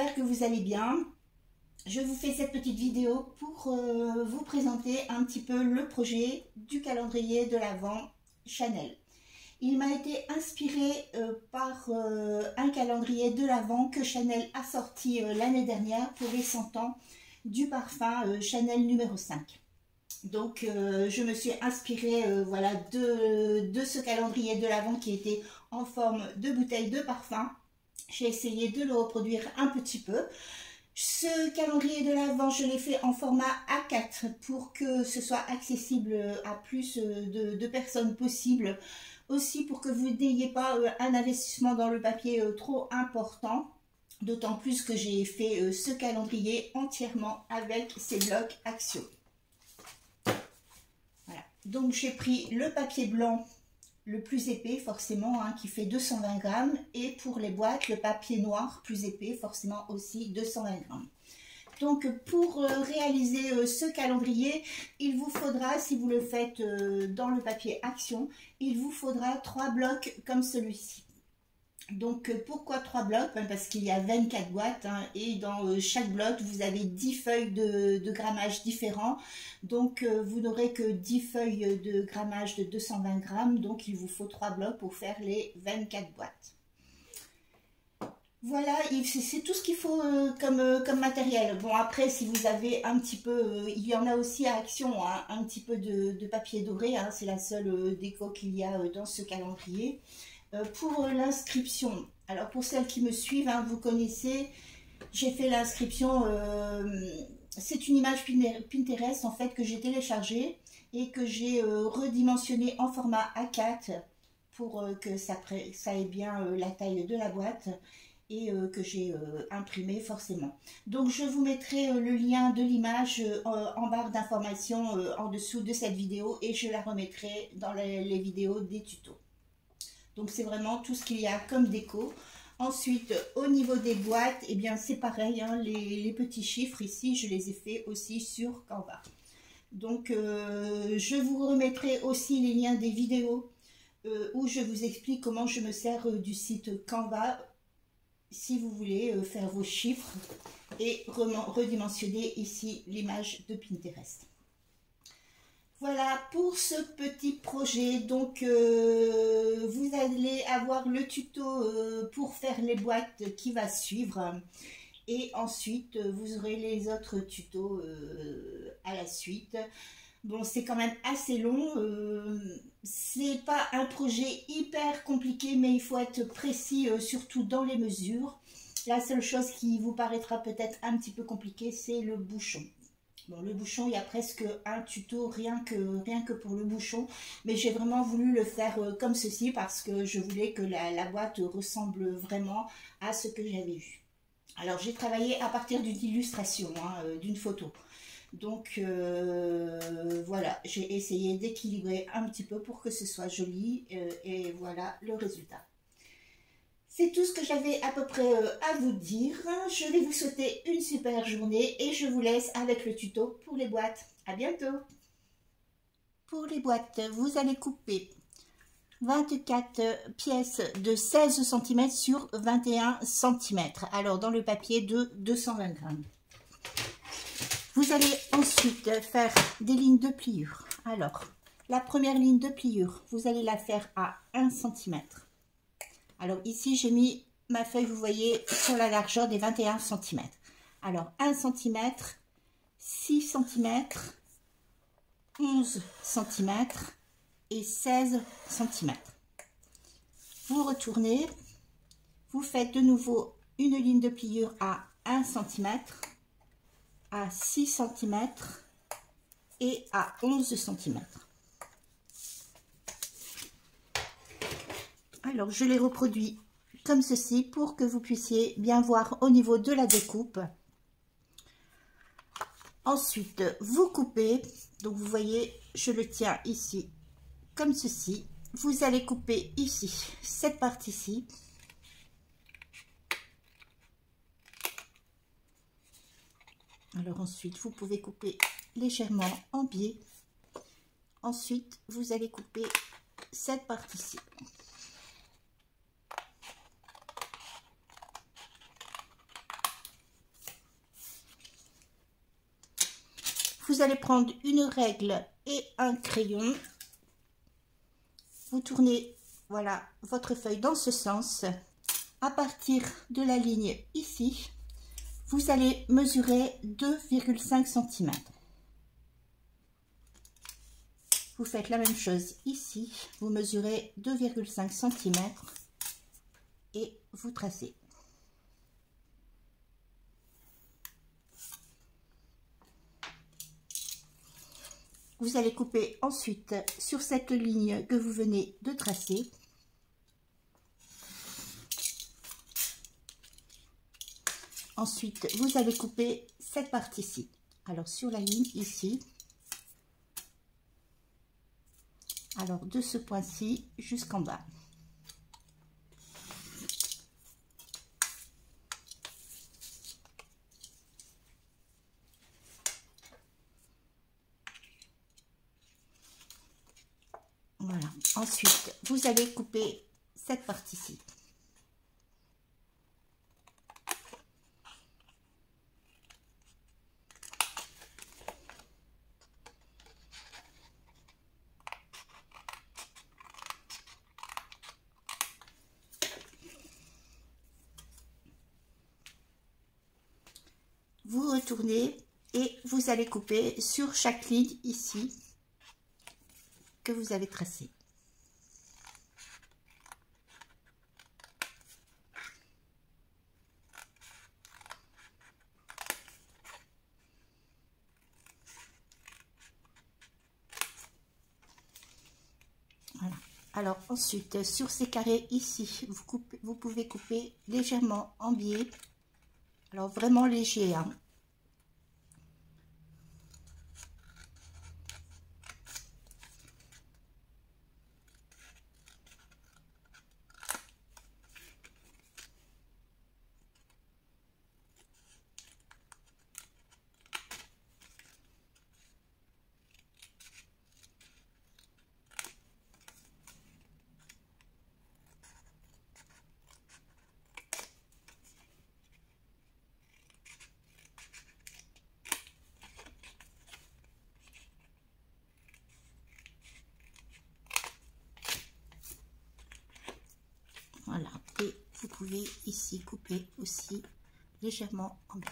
j'espère que vous allez bien. Je vous fais cette petite vidéo pour vous présenter un petit peu le projet du calendrier de l'Avent Chanel. Il m'a été inspiré par un calendrier de l'Avent que Chanel a sorti l'année dernière pour les 100 ans du parfum Chanel numéro 5. Donc je me suis inspirée voilà, de ce calendrier de l'Avent qui était en forme de bouteille de parfum. J'ai essayé de le reproduire un petit peu. Ce calendrier de l'Avent, je l'ai fait en format A4 pour que ce soit accessible à plus de personnes possible. Aussi pour que vous n'ayez pas un investissement dans le papier trop important. D'autant plus que j'ai fait ce calendrier entièrement avec ces blocs Action. Voilà. Donc j'ai pris le papier blanc le plus épais forcément, hein, qui fait 220 grammes, et pour les boîtes le papier noir plus épais forcément aussi 220 grammes. Donc pour réaliser ce calendrier, il vous faudra, si vous le faites dans le papier Action, il vous faudra 3 blocs comme celui-ci. Donc pourquoi 3 blocs? Parce qu'il y a 24 boîtes, hein, et dans chaque bloc vous avez 10 feuilles de grammage différents. Donc vous n'aurez que 10 feuilles de grammage de 220 grammes. Donc il vous faut 3 blocs pour faire les 24 boîtes. Voilà, c'est tout ce qu'il faut comme matériel. Bon, après, si vous avez un petit peu, il y en a aussi à Action, hein, un petit peu de papier doré, hein, c'est la seule déco qu'il y a dans ce calendrier. Pour l'inscription, alors pour celles qui me suivent, hein, vous connaissez, j'ai fait l'inscription, c'est une image Pinterest en fait que j'ai téléchargée et que j'ai redimensionnée en format A4 pour que ça ait bien la taille de la boîte, et que j'ai imprimé forcément. Donc je vous mettrai le lien de l'image en barre d'informations en dessous de cette vidéo, et je la remettrai dans les vidéos des tutos. Donc c'est vraiment tout ce qu'il y a comme déco. Ensuite, au niveau des boîtes, eh bien c'est pareil, hein, les petits chiffres ici, je les ai fait aussi sur Canva. Donc je vous remettrai aussi les liens des vidéos où je vous explique comment je me sers du site Canva si vous voulez faire vos chiffres et redimensionner ici l'image de Pinterest. Voilà pour ce petit projet. Donc vous allez avoir le tuto pour faire les boîtes qui va suivre, et ensuite vous aurez les autres tutos à la suite. Bon, c'est quand même assez long, c'est pas un projet hyper compliqué, mais il faut être précis surtout dans les mesures. La seule chose qui vous paraîtra peut-être un petit peu compliquée, c'est le bouchon. Bon, le bouchon, il y a presque un tuto rien que pour le bouchon, mais j'ai vraiment voulu le faire comme ceci parce que je voulais que la boîte ressemble vraiment à ce que j'avais vu. Alors j'ai travaillé à partir d'une illustration, hein, d'une photo. Donc voilà, j'ai essayé d'équilibrer un petit peu pour que ce soit joli, et voilà le résultat. C'est tout ce que j'avais à peu près à vous dire. Je vais vous souhaiter une super journée et je vous laisse avec le tuto pour les boîtes. À bientôt. Pour les boîtes, vous allez couper 24 pièces de 16 cm sur 21 cm. Alors dans le papier de 220 grammes. Vous allez ensuite faire des lignes de pliure. Alors, la première ligne de pliure, vous allez la faire à 1 cm. Alors ici, j'ai mis ma feuille, vous voyez, sur la largeur des 21 cm. Alors 1 cm, 6 cm, 11 cm et 16 cm. Vous retournez, vous faites de nouveau une ligne de pliure à 1 cm, à 6 cm et à 11 cm. Alors je les reproduis comme ceci pour que vous puissiez bien voir au niveau de la découpe. Ensuite vous coupez, donc vous voyez je le tiens ici comme ceci. Vous allez couper ici cette partie-ci. Alors ensuite, vous pouvez couper légèrement en biais. Ensuite, vous allez couper cette partie-ci. vous allez prendre une règle et un crayon. Vous tournez, voilà, votre feuille dans ce sens. À partir de la ligne ici, vous allez mesurer 2,5 cm. Vous faites la même chose ici, vous mesurez 2,5 cm et vous tracez. Vous allez couper ensuite sur cette ligne que vous venez de tracer. Ensuite, vous allez couper cette partie-ci. Alors, sur la ligne ici, alors de ce point-ci jusqu'en bas. Voilà. Ensuite, vous allez couper cette partie-ci. Vous retournez et vous allez couper sur chaque ligne ici que vous avez tracé. Voilà. Alors ensuite, sur ces carrés ici, vous pouvez couper légèrement en biais. Alors vraiment léger, hein. Voilà, et vous pouvez ici couper aussi légèrement en biais.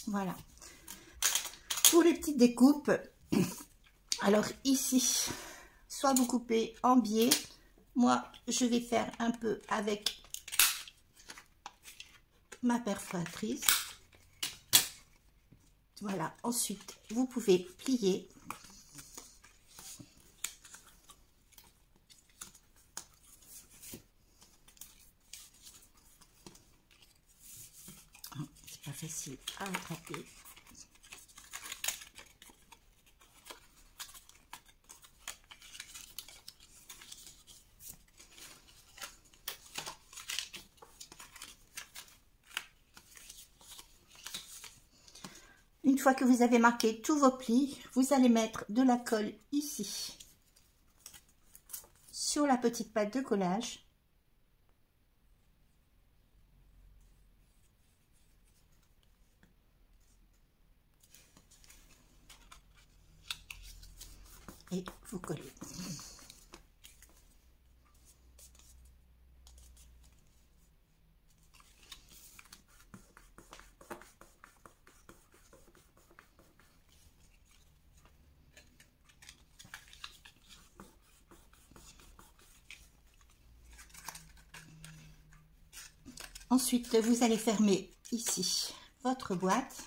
Voilà. Pour les petites découpes, alors ici, soit vous coupez en biais, moi je vais faire un peu avec ma perforatrice. Voilà, ensuite vous pouvez plier. C'est pas facile à attraper. Une fois que vous avez marqué tous vos plis, vous allez mettre de la colle ici, sur la petite pâte de collage. Et vous collez. Ensuite, vous allez fermer ici votre boîte.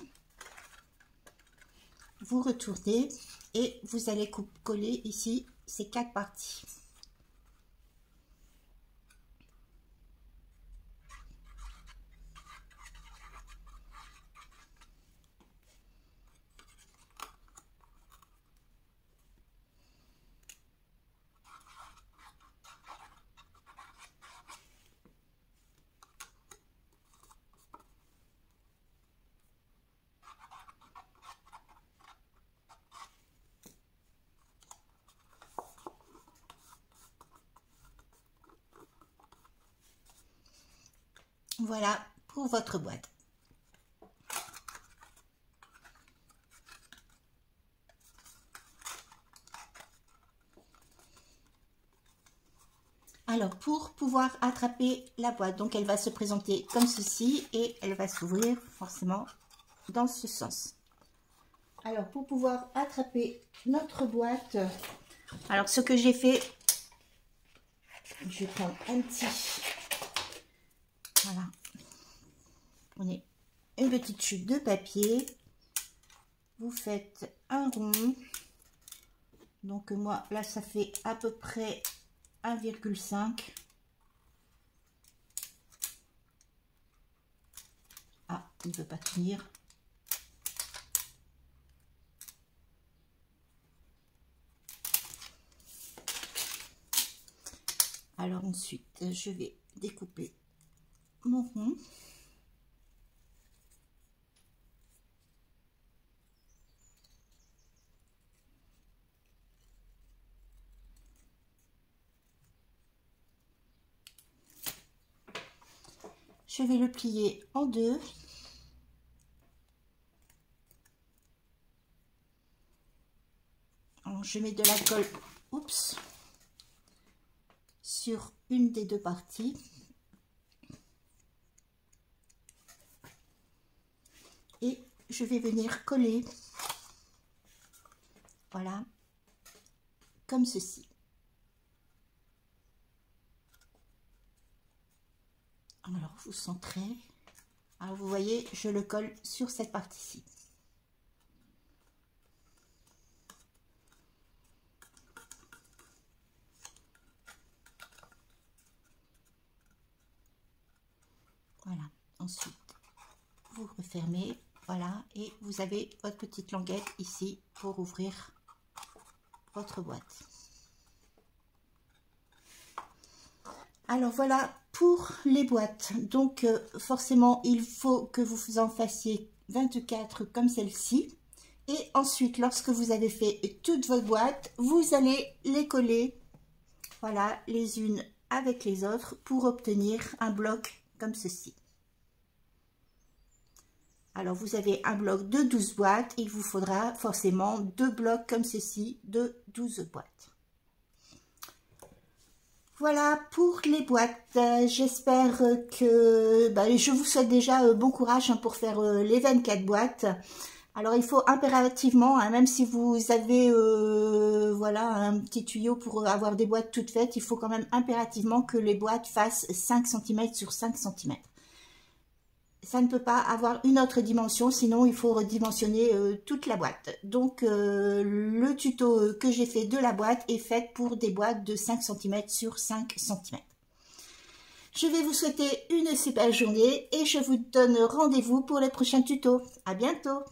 Vous retournez et vous allez coller ici ces 4 parties. Voilà pour votre boîte. Alors, pour pouvoir attraper la boîte, donc elle va se présenter comme ceci et elle va s'ouvrir forcément dans ce sens. Alors, pour pouvoir attraper notre boîte, alors ce que j'ai fait, je vais prendre un petit, voilà, prenez une petite chute de papier, vous faites un rond, donc moi là ça fait à peu près 1,5. Ah, il ne veut pas tenir. Alors ensuite, je vais découper mon rond. Je vais le plier en deux. Alors, je mets de la colle, oups, sur une des deux parties. Et je vais venir coller, voilà, comme ceci. Alors, vous centrez. Alors, vous voyez, je le colle sur cette partie-ci. Voilà. Ensuite, vous refermez. Voilà. Et vous avez votre petite languette ici pour ouvrir votre boîte. Alors, voilà pour les boîtes. Donc, forcément, il faut que vous en fassiez 24 comme celle-ci. Et ensuite, lorsque vous avez fait toutes vos boîtes, vous allez les coller, voilà, les unes avec les autres pour obtenir un bloc comme ceci. Alors, vous avez un bloc de 12 boîtes. Il vous faudra forcément 2 blocs comme ceci de 12 boîtes. Voilà pour les boîtes. J'espère que je vous souhaite déjà bon courage pour faire les 24 boîtes. Alors il faut impérativement, même si vous avez voilà un petit tuyau pour avoir des boîtes toutes faites, il faut quand même impérativement que les boîtes fassent 5 cm sur 5 cm. Ça ne peut pas avoir une autre dimension, sinon il faut redimensionner toute la boîte. Donc le tuto que j'ai fait de la boîte est fait pour des boîtes de 5 cm sur 5 cm. Je vais vous souhaiter une super journée et je vous donne rendez-vous pour les prochains tutos. À bientôt!